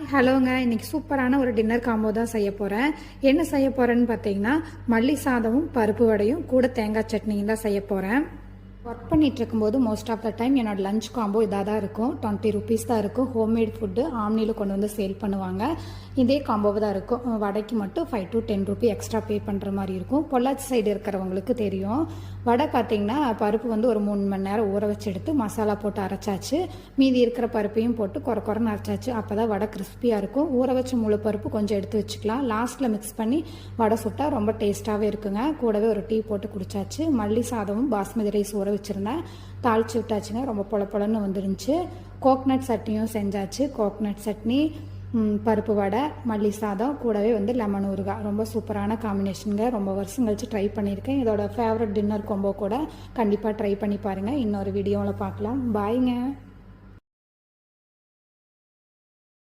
ஹலோங்க. இன்னைக்கு சூப்பரான ஒரு டின்னர் காம்போ தான் செய்ய போகிறேன். என்ன செய்ய போகிறேன்னு பார்த்தீங்கன்னா, மல்லி சாதமும் பருப்பு வடையும் கூட தேங்காய் சட்னியும் தான் செய்ய போகிறேன். ஒர்க் பண்ணிட்டு இருக்கும்போது மோஸ்ட் ஆஃப் த டைம் என்னோட லஞ்ச் காம்போ இதாக தான் இருக்கும். 20 ருபீஸ் தான் இருக்கும். ஹோம்மேட் ஃபுட்டு ஆம்னியில் கொண்டு வந்து சேல் பண்ணுவாங்க. இதே காம்போவாக தான் இருக்கும். வடைக்கு மட்டும் 5 to 10 ருபி எக்ஸ்ட்ரா பே பண்ணுற மாதிரி இருக்கும். பொள்ளாச்சி சைடு இருக்கிறவங்களுக்கு தெரியும். வடை பார்த்தீங்கன்னா பருப்பு வந்து ஒரு 3 மணி நேரம் ஊற வச்சு எடுத்து மசாலா போட்டு அரைச்சாச்சு. மீதி இருக்கிற பருப்பையும் போட்டு குறைன்னு அரைச்சாச்சு. அப்போ தான் வடை கிறிஸ்பியாக இருக்கும். ஊற வச்ச முழு பருப்பு கொஞ்சம் எடுத்து வச்சுக்கலாம். லாஸ்ட்டில் மிக்ஸ் பண்ணி வடை சுட்டால் ரொம்ப டேஸ்ட்டாகவே இருக்குங்க. கூடவே ஒரு டீ போட்டு குடிச்சாச்சு. மல்லி சாதமும் பாஸ்மதி ரைஸ் ஊற வச்சுருந்தேன். தாளித்து விட்டாச்சுங்க. ரொம்ப பொலன்னு வந்துருந்துச்சு. கோக்னட் சட்னியும் செஞ்சாச்சு. கோக்னட் சட்னி, பருப்பு வடை, மல்லி சாதம், கூடவே வந்து லெமன் ஊறுகாய். ரொம்ப சூப்பரான காம்பினேஷனுங்க. ரொம்ப வருஷம் கழிச்சு ட்ரை பண்ணியிருக்கேன். இதோட ஃபேவரட் டின்னர் காம்போ கூட கண்டிப்பாக ட்ரை பண்ணி பாருங்கள். இன்னொரு வீடியோவில் பார்க்கலாம். பாய்ங்க.